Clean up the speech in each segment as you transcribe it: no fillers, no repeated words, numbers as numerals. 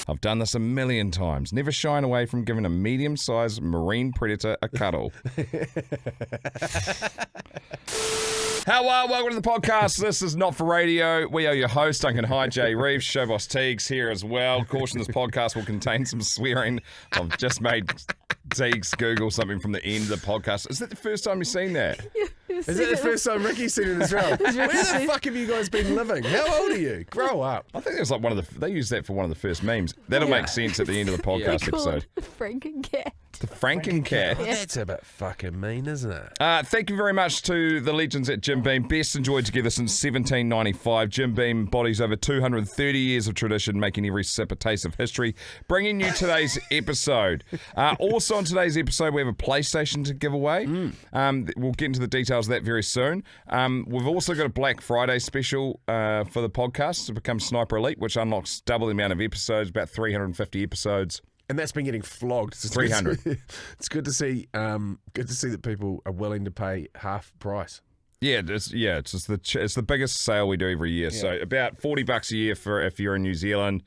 I've done this a million times. Never shying away from giving a medium-sized marine predator a cuddle. Hello, welcome to the podcast. This is Not For Radio. We are your hosts, Dunc and Hi, Jay Reeves, Showboss Teagues here as well. Caution, this podcast will contain some swearing. I've just made Teagues Google something from the end of the podcast. Is that the first time you've seen that? Is that the first time Ricky's seen it as well? Where the fuck have you guys been living? How old are you? Grow up. I think it was like they used that for one of the first memes. That'll make sense at the end of the podcast episode. Frankencat. The Frankencat. Well, that's a bit fucking mean, isn't it? Thank you very much to the legends at Jim Beam. Best enjoyed together since 1795. Jim Beam embodies over 230 years of tradition, making every sip a taste of history. Bringing you today's episode. Also on today's episode, we have a PlayStation to give away. We'll get into the details of that very soon. We've also got a Black Friday special for the podcast to become Sniper Elite, which unlocks double the amount of episodes, about 350 episodes. And that's been getting flogged. 300. It's good to see. Good to see that people are willing to pay half price. Yeah, it's the biggest sale we do every year. Yeah. So about $40 a year for if you're in New Zealand,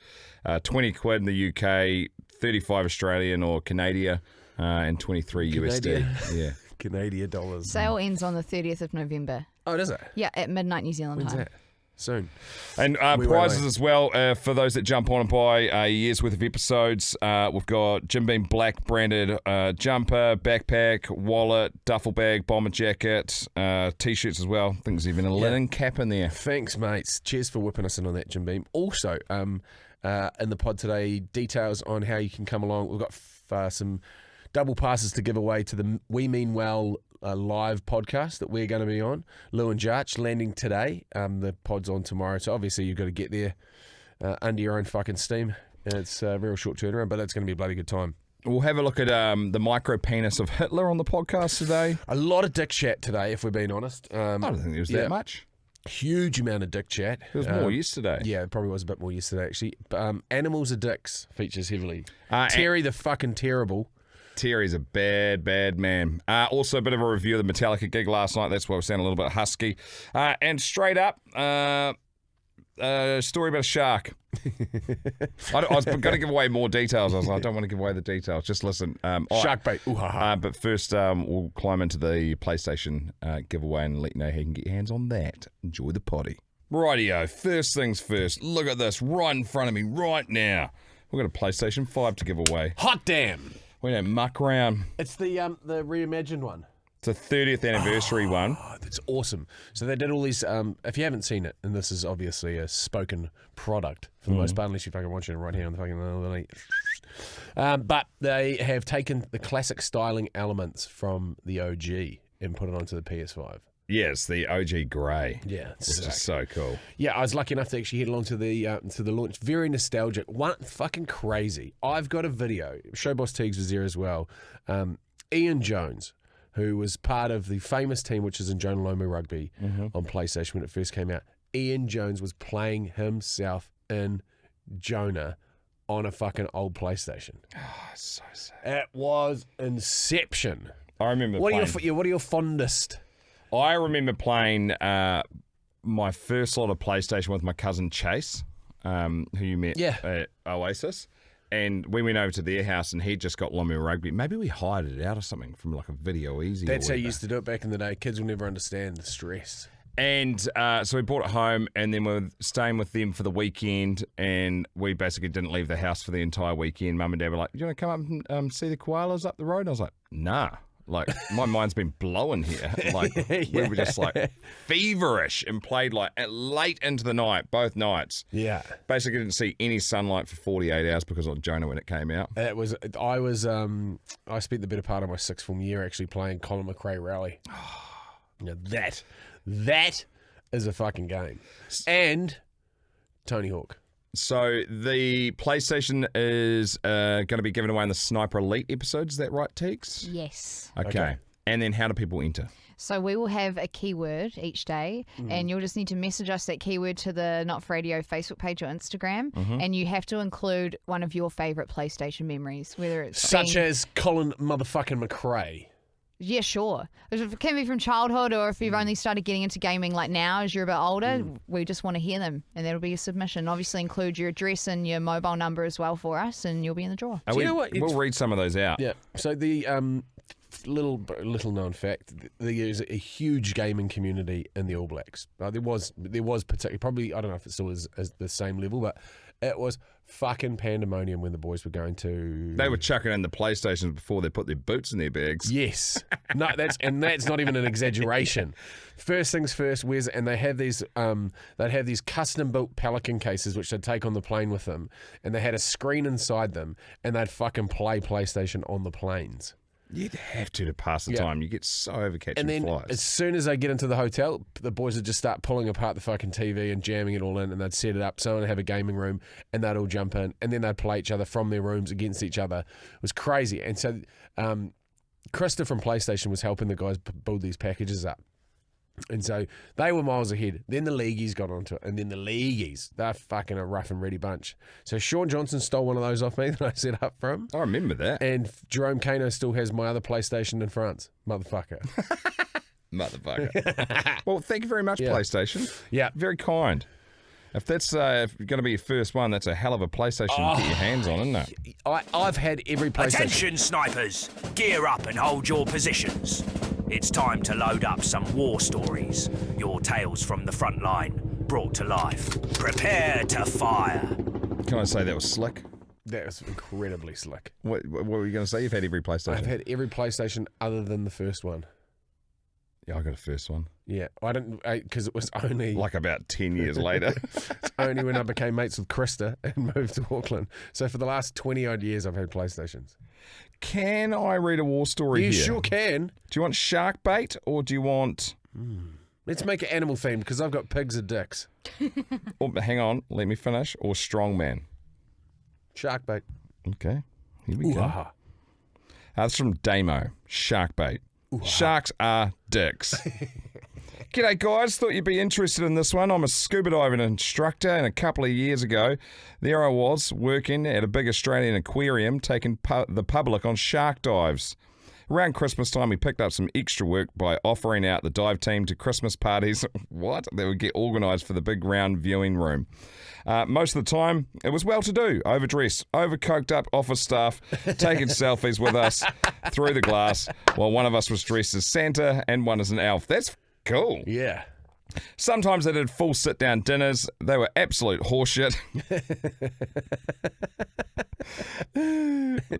20 quid in the UK, 35 Australian or Canadian, and 23 USD. Yeah, Canadian dollars. Sale ends on the 30th of November. Oh, does it? Yeah, at midnight New Zealand When's time. That? Soon. And prizes as well for those that jump on and buy a year's worth of episodes. We've got Jim Beam Black branded jumper, backpack, wallet, duffel bag, bomber jacket, t-shirts as well. I think there's even a linen cap in there. Thanks, mates. Cheers for whipping us in on that, Jim Beam. Also, in the pod today, details on how you can come along. We've got some double passes to give away to the We Mean Well live podcast that we're going to be on. Lou and Jarch landing today. The pod's on tomorrow, so obviously you've got to get there under your own fucking steam. It's a real short turnaround, but it's going to be a bloody good time. We'll have a look at the micro penis of Hitler on the podcast today. A lot of dick chat today, if we're being honest. I don't think there was that much. Huge amount of dick chat. There was more yesterday. Yeah, it probably was a bit more yesterday, actually. Animals are dicks features heavily. Terry the fucking terrible. Terry's a bad, bad man. Also, a bit of a review of the Metallica gig last night. That's why we sound a little bit husky. And straight up, story about a shark. I was going to give away more details. I was like, I don't want to give away the details. Just listen. Shark bait. But first, we'll climb into the PlayStation giveaway and let you know how you can get your hands on that. Enjoy the potty. Rightio. First things first. Look at this right in front of me right now. We've got a PlayStation 5 to give away. Hot damn. We don't muck around. It's the reimagined one. It's a 30th anniversary one. That's awesome. So they did all these, if you haven't seen it, and this is obviously a spoken product for the most part, unless you fucking watching it right here on the fucking... but they have taken the classic styling elements from the OG and put it onto the PS5. Yes, the OG grey. Yeah, it's just so cool. Yeah, I was lucky enough to actually head along to the launch. Very nostalgic. One fucking crazy. I've got a video. Showboss Teagues was there as well. Ian Jones, who was part of the famous team which is in Jonah Lomu Rugby on PlayStation when it first came out. Ian Jones was playing himself in Jonah on a fucking old PlayStation. Oh, so sad. It was Inception. I remember what are your fondest? I remember playing my first lot of PlayStation with my cousin Chase, who you met at Oasis. And we went over to their house and he'd just got Lomu Rugby. Maybe we hired it out or something from like a Video Easy. That's how you used to do it back in the day. Kids will never understand the stress. And so we brought it home and then we were staying with them for the weekend and we basically didn't leave the house for the entire weekend. Mum and Dad were like, "Do you want to come up and see the koalas up the road?" And I was like, "Nah." Like, my mind's been blowing here. Like, we were just, like, feverish and played, like, late into the night, both nights. Yeah. Basically didn't see any sunlight for 48 hours because of Jonah when it came out. I spent the better part of my sixth form year actually playing Colin McRae Rally. Now that is a fucking game. And Tony Hawk. So the PlayStation is going to be given away in the Sniper Elite episodes. Is that right, Teagues? Yes. Okay. And then how do people enter? So we will have a keyword each day, and you'll just need to message us that keyword to the Not For Radio Facebook page or Instagram, and you have to include one of your favourite PlayStation memories, whether it's such as Colin motherfucking McRae. Yeah, sure. It can be from childhood, or if you've only started getting into gaming like now as you're a bit older, we just want to hear them, and that'll be a submission. Obviously include your address and your mobile number as well for us, and you'll be in the draw. Do you know what? We'll read some of those out. Yeah. So the little known fact, there is a huge gaming community in the All Blacks. There was particularly, probably, I don't know if it still is at the same level, but it was fucking pandemonium when the boys were going to. They were chucking in the PlayStations before they put their boots in their bags. Yes. No, that's not even an exaggeration. First things first, and they have these they'd have these custom built Pelican cases which they'd take on the plane with them, and they had a screen inside them, and they'd fucking play PlayStation on the planes. You'd have to pass the time. You get so overcatching And then flies. as soon as they get into the hotel, the boys would just start pulling apart the fucking TV and jamming it all in, and they'd set it up. Someone would have a gaming room, and they'd all jump in, and then they'd play each other from their rooms against each other. It was crazy. And so Krista from PlayStation was helping the guys build these packages up. And so they were miles ahead. Then the leagueies got onto it. And then the leagueies, they're fucking a rough and ready bunch. So Sean Johnson stole one of those off me that I set up for him. I remember that. And Jerome Kano still has my other PlayStation in France. Motherfucker. Motherfucker. Well, thank you very much, PlayStation. Yeah. Very kind. If that's if you're going to be your first one, that's a hell of a PlayStation to get your hands on, isn't it? I've had every PlayStation. Attention, snipers! Gear up and hold your positions. It's time to load up some war stories. Your tales from the front line, brought to life. Prepare to fire. Can I say that was slick? That was incredibly slick. What were you going to say? You've had every PlayStation. I've had every PlayStation other than the first one. Yeah, I got a first one. Yeah, I didn't, because it was only Like about 10 years later. it's only when I became mates with Krista and moved to Auckland. So for the last 20 odd years, I've had PlayStations. Can I read a war story You here? sure can. Do you want shark bait or do you want... Let's make it animal themed because I've got pigs and dicks. Oh, hang on, let me finish. Or strongman. Shark bait. Okay, here we go. Ooh-ah. That's from Damo. Shark bait. Sharks are dicks. G'day guys, thought you'd be interested in this one. I'm a scuba diving instructor, and a couple of years ago, there I was working at a big Australian aquarium taking the public on shark dives. Around Christmas time, we picked up some extra work by offering out the dive team to Christmas parties. What? That would get organised for the big round viewing room. Most of the time, it was well-to-do, overdressed, overcoked up office staff, taking selfies with us through the glass, while one of us was dressed as Santa and one as an elf. That's cool. Yeah. Sometimes they did full sit-down dinners. They were absolute horseshit.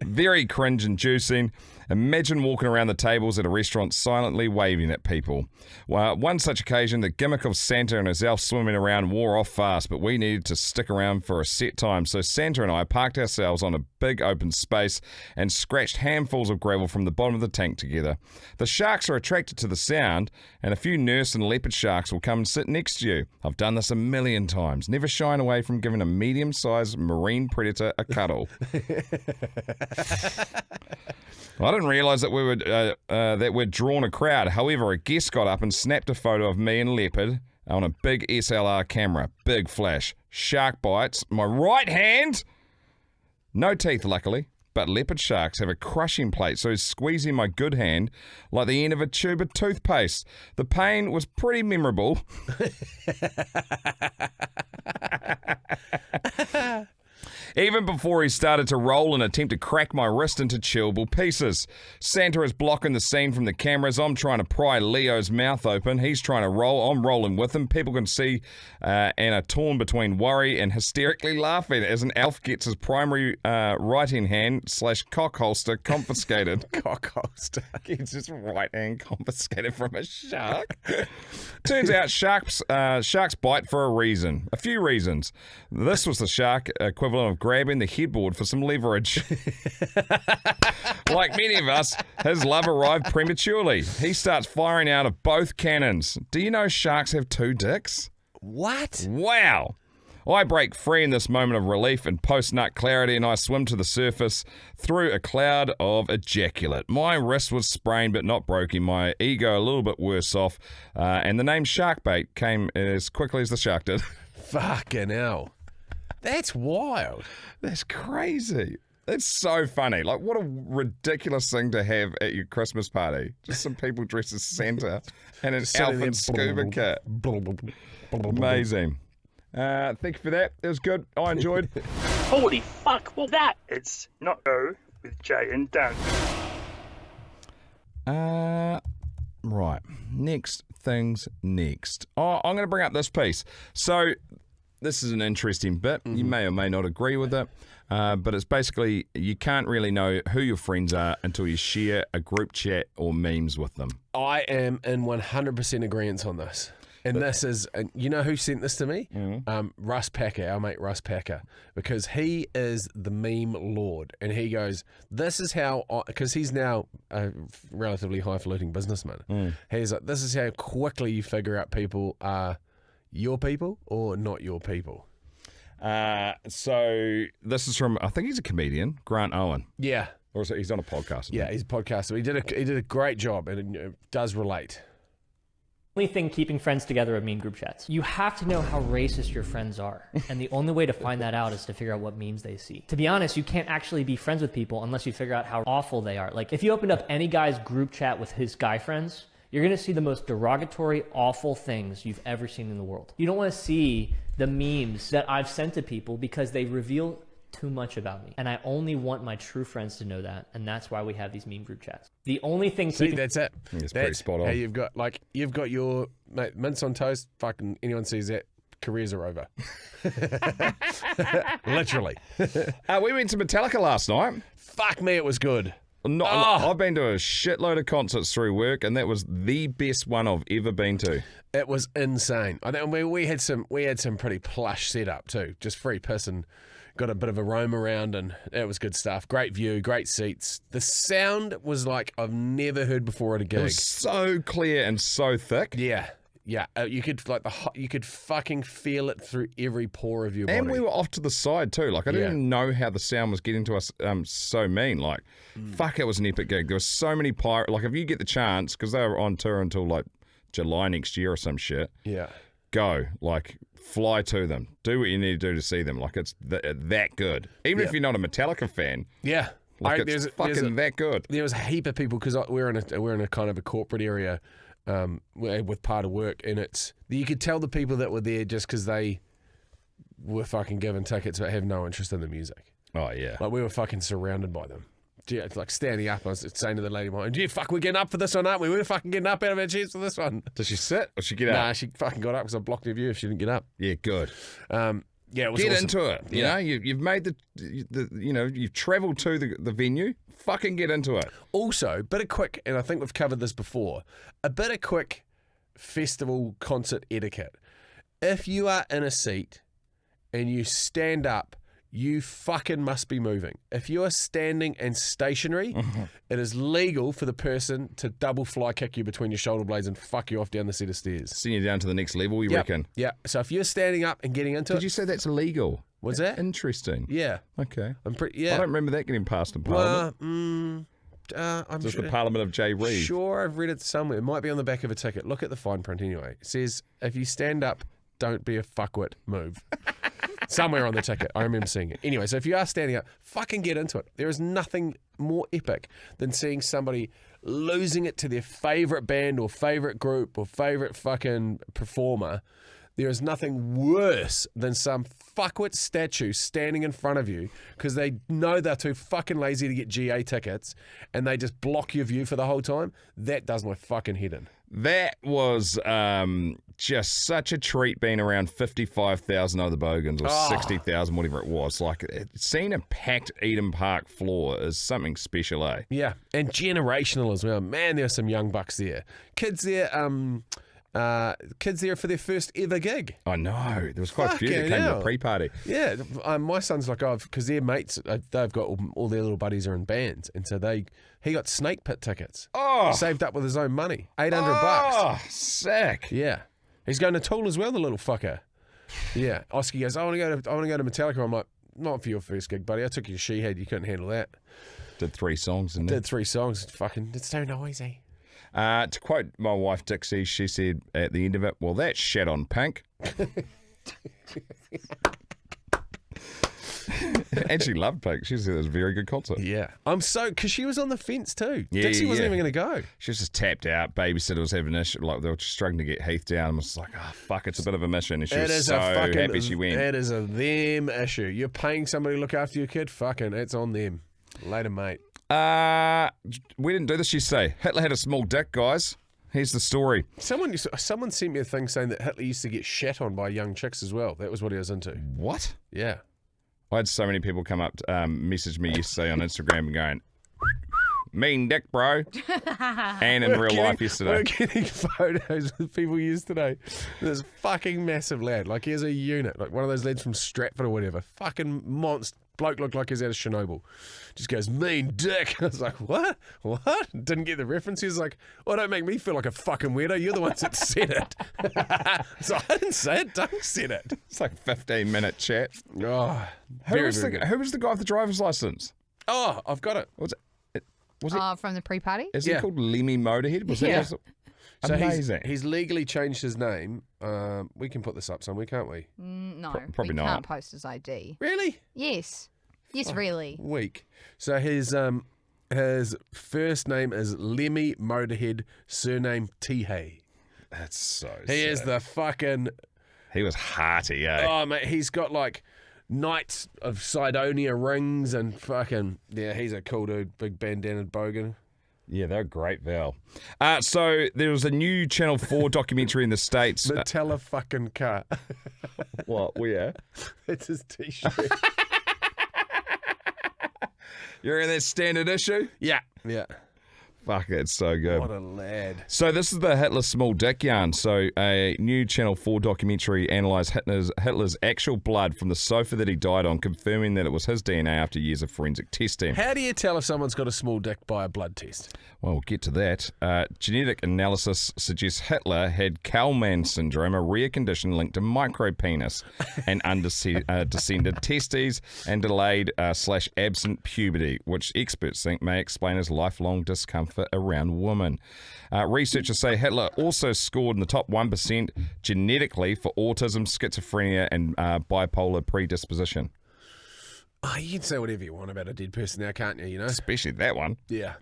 Very cringe-inducing. Imagine walking around the tables at a restaurant silently waving at people. Well, one such occasion, the gimmick of Santa and his elf swimming around wore off fast, but we needed to stick around for a set time, so Santa and I parked ourselves on a big open space and scratched handfuls of gravel from the bottom of the tank together. The sharks are attracted to the sound, and a few nurse and leopard sharks will come and sit next to you. I've done this a million times. Never shying away from giving a medium-sized marine predator a cuddle. I didn't realise that we'd drawn a crowd. However, a guest got up and snapped a photo of me and leopard on a big SLR camera. Big flash. Shark bites. My right hand. No teeth, luckily. But leopard sharks have a crushing plate, so he's squeezing my good hand like the end of a tube of toothpaste. The pain was pretty memorable. Even before he started to roll and attempt to crack my wrist into chewable pieces. Santa is blocking the scene from the cameras. I'm trying to pry Leo's mouth open. He's trying to roll. I'm rolling with him. People can see and are torn between worry and hysterically laughing as an elf gets his primary writing hand / cock holster confiscated. Cock holster. He's just right hand confiscated from a shark. Turns out sharks bite for a reason. A few reasons. This was the shark equivalent of grabbing the headboard for some leverage. Like many of us, his love arrived prematurely. He starts firing out of both cannons. Do you know sharks have 2 dicks? What? Wow. I break free in this moment of relief and post-nut clarity, and I swim to the surface through a cloud of ejaculate. My wrist was sprained but not broken, my ego a little bit worse off, and the name Sharkbait came as quickly as the shark did. Fucking hell. That's wild. That's crazy. It's so funny. Like, what a ridiculous thing to have at your Christmas party. Just some people dressed as Santa and an Alpha scuba kit. Amazing. Thank you for that. It was good. I enjoyed. Holy fuck, what that? It's not O with J and Dunc. Right. Next things next. Oh, I'm going to bring up this piece. So, this is an interesting bit. You may or may not agree with it. But it's basically, you can't really know who your friends are until you share a group chat or memes with them. I am in 100% agreement on this. And this is, and you know who sent this to me? Russ Packer, our mate Russ Packer, because he is the meme lord. And he goes, this is how, because he's now a relatively highfalutin businessman. He's like, this is how quickly you figure out people are your people or not your people. So this is from, I think he's a comedian, Grant Owen. Yeah. Or is it, he's on a podcast. Yeah, he's a podcaster. He did a great job, and it does relate. Only thing keeping friends together are meme group chats. You have to know how racist your friends are, and the only way to find that out is to figure out what memes they see. To be honest, you can't actually be friends with people unless you figure out how awful they are. Like, if you opened up any guy's group chat with his guy friends, you're going to see the most derogatory, awful things you've ever seen in the world. You don't want to see the memes that I've sent to people because they reveal too much about me. And I only want my true friends to know that. And that's why we have these meme group chats. The only thing See, that's it. It's pretty spot on. Hey, you've got your mate, mince on toast. Fucking anyone sees that, careers are over. Literally. We went to Metallica last night. Fuck me, it was good. I've been to a shitload of concerts through work, and that was the best one I've ever been to. It was insane. I think we had some pretty plush setup too, just free piss, and got a bit of a roam around, and it was good stuff. Great view, great seats. The sound was like I've never heard before at a gig. It was so clear and so thick. Yeah. You could you could fucking feel it through every pore of your body. And we were off to the side too. Like, I didn't even know how the sound was getting to us so mean. Like, fuck, it was an epic gig. There was so many like, if you get the chance, because they were on tour until like July next year or some shit. Yeah. Go, like, fly to them. Do what you need to do to see them. Like, it's that good. Even if you're not a Metallica fan. Yeah. Like, it's fucking that good. There was a heap of people, because we're in a kind of a corporate area with part of work, and you could tell the people that were there just because they were fucking given tickets but have no interest in the music. Oh, yeah. Like, we were fucking surrounded by them. Yeah, it's like standing up. I was saying to the lady, fuck, we're getting up for this one, aren't we? We're fucking getting up out of our chairs for this one. Does she sit or she get up? Nah, she fucking got up because I blocked her view if she didn't get up. Yeah, good. Yeah, it was get awesome. into it. You know, you've made you've travelled to the venue. Fucking get into it. Also, bit of quick, and I think we've covered this before, a bit of quick festival concert etiquette. If you are in a seat and you stand up, you fucking must be moving. If you are standing and stationary, it is legal for the person to double fly kick you between your shoulder blades and fuck you off down the set of stairs. Send you down to the next level, you reckon? Yeah. So if you're standing up and getting into it... Did you say that's illegal? What's that? Interesting. Yeah. Okay. I don't remember that getting passed in Parliament. I'm Just sure. the Parliament of J. Reid. Sure, I've read it somewhere. It might be on the back of a ticket. Look at the fine print anyway. It says, if you stand up, don't be a fuckwit, move. Somewhere on the ticket. I remember seeing it. Anyway, so if you are standing up, fucking get into it. There is nothing more epic than seeing somebody losing it to their favourite band or favourite group or favourite fucking performer. There is nothing worse than some fuckwit statue standing in front of you because they know they're too fucking lazy to get GA tickets and they just block your view for the whole time. That does my fucking head in. That was just such a treat being around 55,000 other bogans or 60,000, whatever it was. Like, seeing a packed Eden Park floor is something special, eh? Yeah, and generational as well. Man, there are some young bucks there. Kids there for their first ever gig. I know. There was quite a few that came to the pre-party. Yeah, my son's like, because their mates, they've got all their little buddies are in bands, and so he got Snake Pit tickets. Oh, saved up with his own money, $800. Oh, sick. Yeah, he's going to Tool as well, the little fucker. Yeah, Oscar goes, I want to go to Metallica. I'm like, not for your first gig, buddy. I took you to Shehead. You couldn't handle that. Did 3 songs in there. Did 3 songs. Fucking, it's so noisy. To quote my wife Dixie, she said at the end of it, well, that's shit on pink. And she loved Pink. She said it was a very good concert. Yeah. Because she was on the fence too. Yeah, Dixie wasn't yeah. even going to go. She was just tapped out. Babysitter was having an issue. Like, they were just struggling to get Heath down. I was like, oh, fuck, it's a bit of a mission. And she was so happy she went. It is a them issue. You're paying somebody to look after your kid? Fucking, it's on them. Later, mate. We didn't do this yesterday. Hitler had a small dick, guys. Here's the story. Someone sent me a thing saying that Hitler used to get shat on by young chicks as well. That was what he was into. What? Yeah. I had so many people come up, message me yesterday on Instagram and going, mean dick, bro. And in real life yesterday. We're getting photos of people yesterday. This fucking massive lad. Like, he has a unit. Like, one of those lads from Stratford or whatever. Fucking monster. Bloke looked like he's out of Chernobyl. Just goes, mean dick. I was like, what? What? Didn't get the reference. He was like, well, don't make me feel like a fucking weirdo. You're the ones that said it. So I didn't say it. Dunc said it. It's like a 15-minute chat. Oh, Who was the guy with the driver's license? Oh, I've got it. Was it? From the pre-party? Is he called Lemmy Motorhead? Was Yeah. that So amazing? he's legally changed his name. We can put this up somewhere, can't we? No, probably we not. can't post his ID. Really? Yes. Yes, really. Weak. So his first name is Lemmy Motorhead, surname Tihei. That's so He is sick. the fucking... He was hearty, eh? Oh, mate, he's got like Knights of Sidonia rings and fucking... Yeah, he's a cool dude. Big bandana bogan. Yeah, they're great, Val. So there was a new Channel 4 documentary in the States. Metallica fucking car. What? Where? It's his t-shirt. You're in that standard issue? Yeah. Yeah. Fuck, it's so good. What a lad. So this is the Hitler small dick yarn. So a new Channel 4 documentary analysed Hitler's actual blood from the sofa that he died on, confirming that it was his DNA after years of forensic testing. How do you tell if someone's got a small dick by a blood test? Well, we'll get to that. Genetic analysis suggests Hitler had Kalman syndrome, a rare condition linked to micropenis and undescended testes and delayed / absent puberty, which experts think may explain his lifelong discomfort around women. Researchers say Hitler also scored in the top 1% genetically for autism, schizophrenia, and bipolar predisposition. Oh, you can say whatever you want about a dead person now, can't you? You know? Especially that one. Yeah.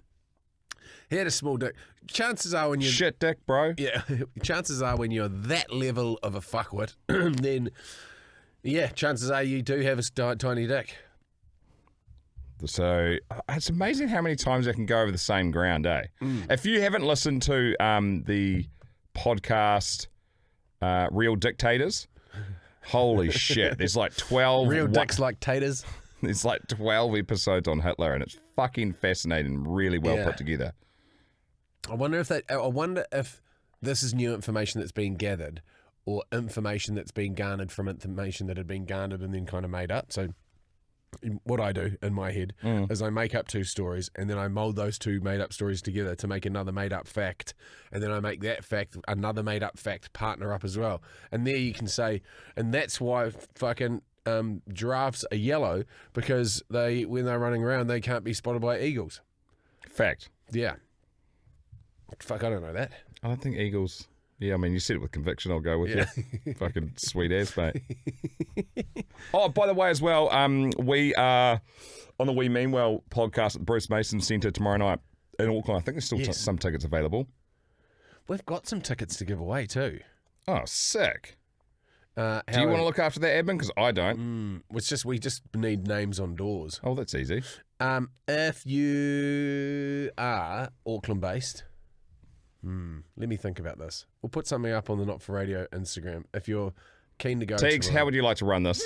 He had a small dick. Chances are when you... Shit dick, bro. Yeah. Chances are when you're that level of a fuckwit, then, yeah, chances are you do have a tiny dick. So it's amazing how many times I can go over the same ground, eh? If you haven't listened to the podcast Real Dictators, holy shit, there's like 12... Real dicks like taters. There's like 12 episodes on Hitler, and it's fucking fascinating, really well put together. I wonder if this is new information that's been gathered or information that's been garnered from information that had been garnered and then kind of made up. So what I do in my head is I make up two stories and then I mold those two made up stories together to make another made up fact, and then I make that fact another made up fact partner up as well. And there you can say, and that's why fucking giraffes are yellow, because when they're running around they can't be spotted by eagles. Fact. Yeah. Fuck, I don't know that. I don't think eagles... Yeah, I mean, you said it with conviction, I'll go with you. Fucking sweet ass, mate. Oh, by the way, as well, we are on the We Mean Well podcast at the Bruce Mason Centre tomorrow night in Auckland. I think there's still some tickets available. We've got some tickets to give away too. Oh, sick. Do you want to look after that, admin? Because I don't. We just need names on doors. Oh, that's easy. If you are Auckland based, let me think about this. We'll put something up on the Not For Radio Instagram if you're keen to go. Teagues, how would you like to run this?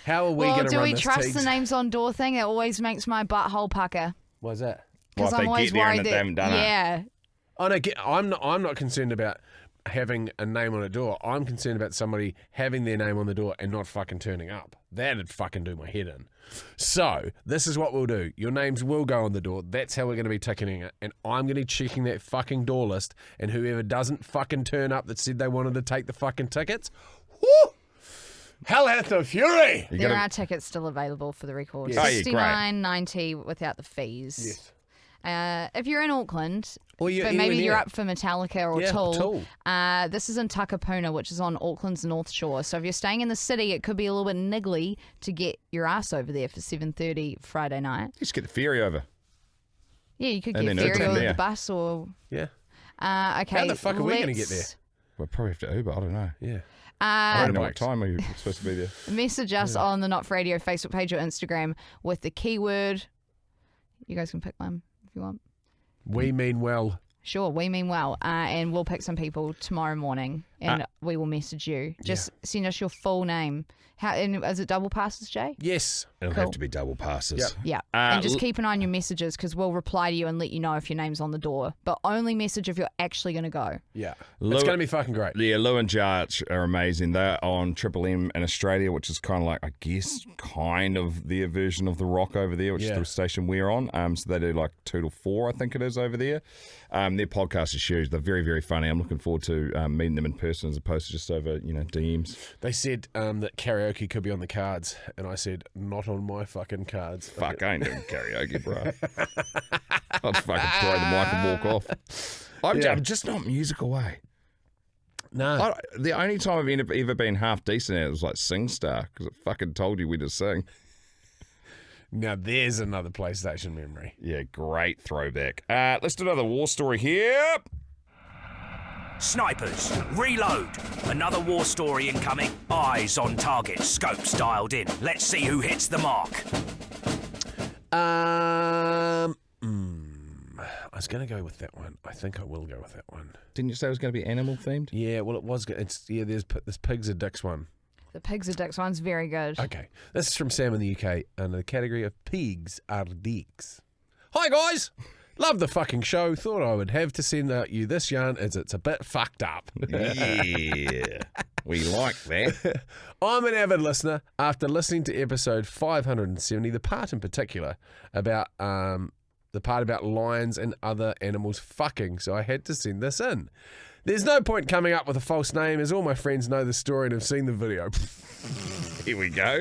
How are we going to do run we this, trust Teagues? the names on door thing? It always makes my butthole pucker. Why's that? Well, Because if I'm they always get there and worried they that haven't done it. yeah. Oh no, I'm not concerned about having a name on a door. I'm concerned about somebody having their name on the door and not fucking turning up. That'd fucking do my head in. So, this is what we'll do. Your names will go on the door. That's how we're going to be ticketing it. And I'm going to be checking that fucking door list. And whoever doesn't fucking turn up that said they wanted to take the fucking tickets, whoo! Hell hath the fury! There are tickets still available for the record. Yes. Oh, yeah, great. $69.90 without the fees. Yes. If you're in Auckland, Or you're but maybe anywhere you're near. up for Metallica or Yeah, Tool. Tool. This is in Takapuna, which is on Auckland's North Shore. So if you're staying in the city, it could be a little bit niggly to get your ass over there for 7:30 Friday night. Just get the ferry over. Yeah, you could And get then ferry Uber or from the there. bus or. Yeah. Okay. How the fuck are we going to get there? let's- We'll probably have to Uber. I don't know. Yeah. I don't know Motorbikes. what time we're supposed to be there. Message us on the Not For Radio Facebook page or Instagram with the keyword. You guys can pick one if you want. We mean well. Sure, we mean well. And we'll pick some people tomorrow morning and we will message you. Just send us your full name. And is it double passes, Jay? Yes. It'll Cool. have to be double passes. Yep. Yeah. And just keep an eye on your messages because we'll reply to you and let you know if your name's on the door. But only message if you're actually going to go. Yeah. Lou- It's going to be fucking great. Yeah, Lou and Jarch are amazing. They're on Triple M in Australia, which is kind of like, I guess, kind of their version of The Rock over there, which is the station we're on. So they do like 2 to 4, I think it is, over there. Their podcast is huge. They're very, very funny. I'm looking forward to meeting them in person as opposed to just over, DMs. They said that karaoke could be on the cards, and I said, not on my fucking cards. Fuck, I ain't doing karaoke, bro. I'll just fucking throw the mic and walk off. I'm just not musical way. No. The only time I've ever been half decent at it was like SingStar because it fucking told you when to sing. Now there's another PlayStation memory. Yeah, great throwback. Let's do another war story here. Snipers, reload. Another war story incoming. Eyes on target, scopes dialed in. Let's see who hits the mark. I was going to go with that one. I think I will go with that one. Didn't you say it was going to be animal themed? Yeah, well, it was. There's this pigs are dicks one. The Pigs are Dicks one's very good. Okay, this is from Sam in the UK under the category of pigs are dicks. Hi guys, love the fucking show. Thought I would have to send out you this yarn as it's a bit fucked up. Yeah, we like that. I'm an avid listener. After listening to episode 570, the part in particular about the part about lions and other animals fucking, so I had to send this in. There's no point coming up with a false name as all my friends know the story and have seen the video. Here we go.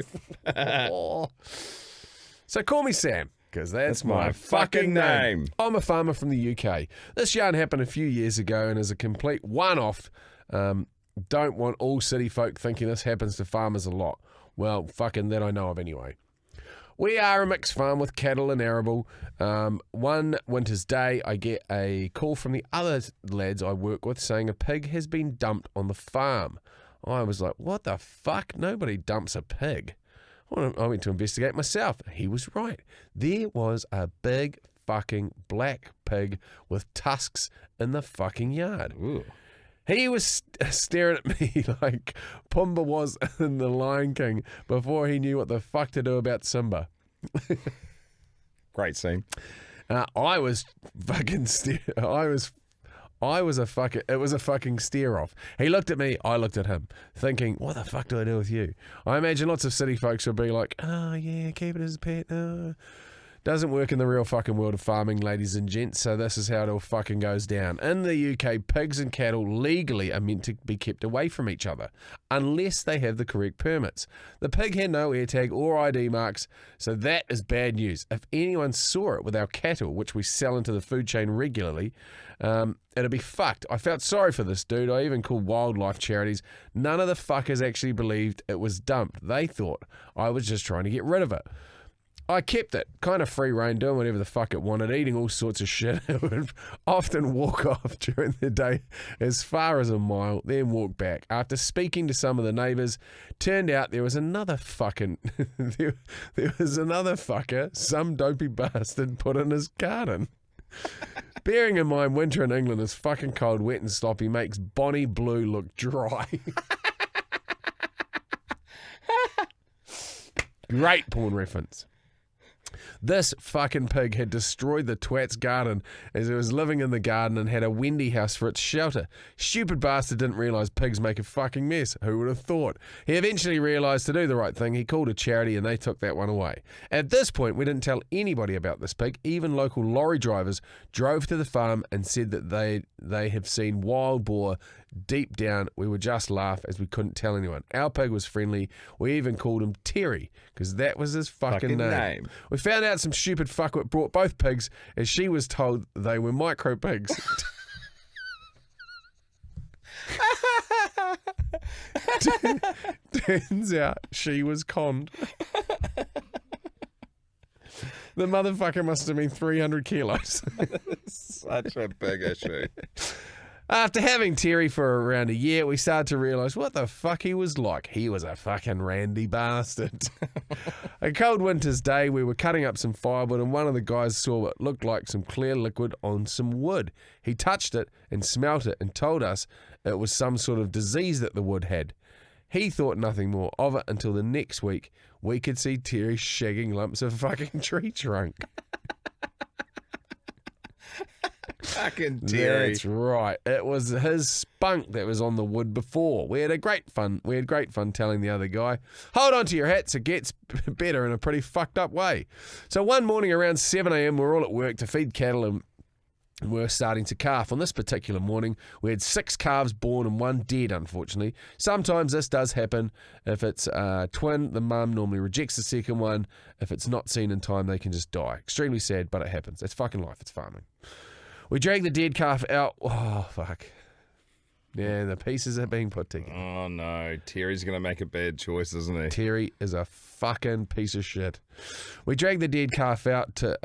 So call me Sam, because that's my my fucking fucking name. name. I'm a farmer from the UK. This yarn happened a few years ago and is a complete one-off. Don't want all city folk thinking this happens to farmers a lot. Well, fucking that I know of anyway. We are a mixed farm with cattle and arable. One winter's day, I get a call from the other lads I work with saying a pig has been dumped on the farm. I was like, what the fuck? Nobody dumps a pig. I went to investigate myself. He was right. There was a big fucking black pig with tusks in the fucking yard. Ooh. He was staring at me like Pumbaa was in The Lion King before he knew what the fuck to do about Simba. Great scene. I was fucking it was a fucking stare off. He looked at me, I looked at him, thinking, what the fuck do I do with you? I imagine lots of city folks would be like, oh yeah, keep it as a pet. Doesn't work in the real fucking world of farming, ladies and gents, so this is how it all fucking goes down. In the UK, pigs and cattle legally are meant to be kept away from each other, unless they have the correct permits. The pig had no AirTag or ID marks, so that is bad news. If anyone saw it with our cattle, which we sell into the food chain regularly, it'd be fucked. I felt sorry for this dude. I even called wildlife charities. None of the fuckers actually believed it was dumped. They thought I was just trying to get rid of it. I kept it, kind of free rein, doing whatever the fuck it wanted, eating all sorts of shit. It would often walk off during the day as far as a mile, then walk back. After speaking to some of the neighbours, turned out there was another fucking, there was another fucker, some dopey bastard put in his garden. Bearing in mind winter in England is fucking cold, wet and sloppy, makes Bonnie Blue look dry. Great porn reference. This fucking pig had destroyed the twat's garden as it was living in the garden and had a Wendy house for its shelter. Stupid bastard didn't realise pigs make a fucking mess. Who would have thought? He eventually realised to do the right thing. He called a charity and they took that one away. At this point, we didn't tell anybody about this pig. Even local lorry drivers drove to the farm and said that they have seen wild boar deep down, we would just laugh as we couldn't tell anyone. Our pig was friendly. We even called him Terry because that was his fucking name. We found out some stupid fuckwit brought both pigs as she was told they were micro pigs. Turns out she was conned. The motherfucker must have been 300 kilos. Such a big issue. After having Terry for around a year, we started to realise what the fuck he was like. He was a fucking randy bastard. A cold winter's day, we were cutting up some firewood and one of the guys saw what looked like some clear liquid on some wood. He touched it and smelt it and told us it was some sort of disease that the wood had. He thought nothing more of it until the next week we could see Terry shagging lumps of fucking tree trunk. Fucking Terry. That's right. It was his spunk that was on the wood before. We had great fun telling the other guy, hold on to your hats, it gets better in a pretty fucked up way. So one morning around 7 a.m. we were all at work to feed cattle and we're starting to calf. On this particular morning, we had 6 calves born and 1 dead, unfortunately. Sometimes this does happen. If it's a twin, the mum normally rejects the second one. If it's not seen in time, they can just die. Extremely sad, but it happens. It's fucking life. It's farming. We dragged the dead calf out. Oh, fuck. Yeah, the pieces are being put together. Oh, no. Terry's going to make a bad choice, isn't he? Terry is a fucking piece of shit. We dragged the dead calf out to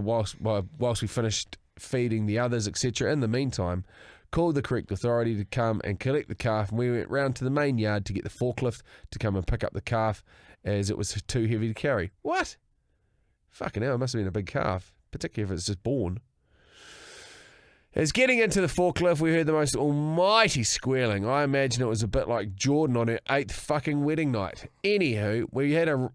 whilst we finished feeding the others, etc. In the meantime, called the correct authority to come and collect the calf, and we went round to the main yard to get the forklift to come and pick up the calf as it was too heavy to carry. What? Fucking hell, it must have been a big calf, particularly if it's just born. As getting into the forklift, we heard the most almighty squealing. I imagine it was a bit like Jordan on her 8th fucking wedding night. Anywho,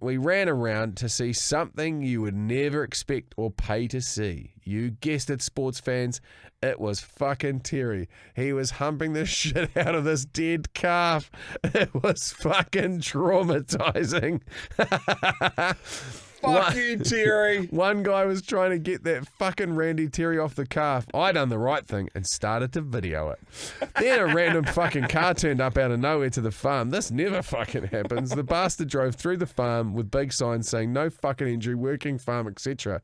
we ran around to see something you would never expect or pay to see. You guessed it, sports fans. It was fucking Terry. He was humping the shit out of this dead calf. It was fucking traumatizing. Fuck you, Terry. One guy was trying to get that fucking Randy Terry off the calf. I done the right thing and started to video it. Then a random fucking car turned up out of nowhere to the farm. This never fucking happens. The bastard drove through the farm with big signs saying no fucking injury, working farm, etc.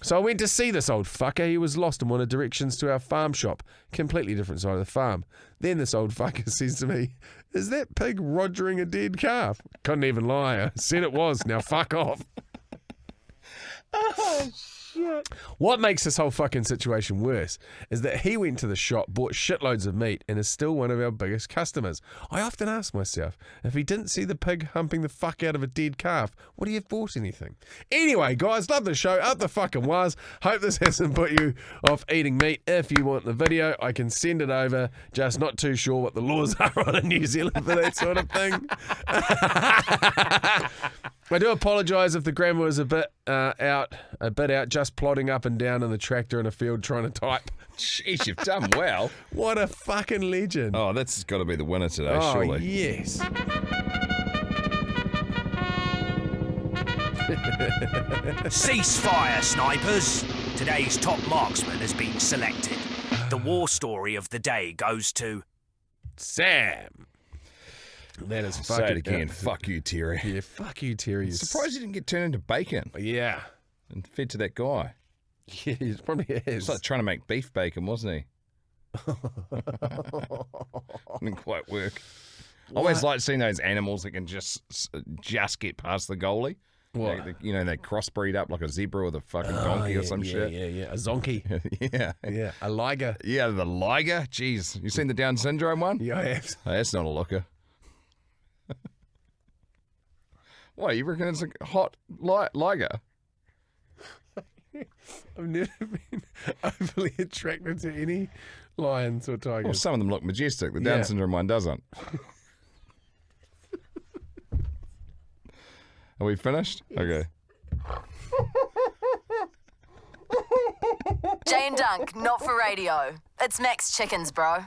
So I went to see this old fucker. He was lost and wanted directions to our farm shop. Completely different side of the farm. Then this old fucker says to me, is that pig rogering a dead calf? Couldn't even lie. I said it was. Now fuck off. Oh, shit. What makes this whole fucking situation worse is that he went to the shop, bought shitloads of meat, and is still one of our biggest customers. I often ask myself, if he didn't see the pig humping the fuck out of a dead calf, would he have bought anything? Anyway, guys, love the show. Up the fucking was. Hope this hasn't put you off eating meat. If you want the video, I can send it over. Just not too sure what the laws are on in New Zealand for that sort of thing. I do apologise if the grammar was a bit out, just plodding up and down in the tractor in a field trying to type. Jeez, you've done well. What a fucking legend. Oh, that's got to be the winner today, surely. Oh, yes. Ceasefire, snipers! Today's top marksman has been selected. The war story of the day goes to Sam. That is fucking... Say it again. Fuck you, Terry. Yeah, fuck you, Terry. Surprised he didn't get turned into bacon Yeah. and fed to that guy. Yeah, he probably is. It's like trying to make beef bacon, wasn't he? Didn't quite work. I always like seeing those animals that can just get past the goalie. What? They crossbreed up like a zebra with a fucking donkey or some shit. Yeah. A zonkey. Yeah. A liger. Yeah, the liger. Jeez. You seen the Down syndrome one? Yeah, I have. Oh, that's not a looker. What, you reckon it's a hot liger? I've never been overly attracted to any lions or tigers. Well, some of them look majestic. The Down syndrome one doesn't. Are we finished? Okay. Jay and Dunc, not for radio. It's Max Chickens, bro.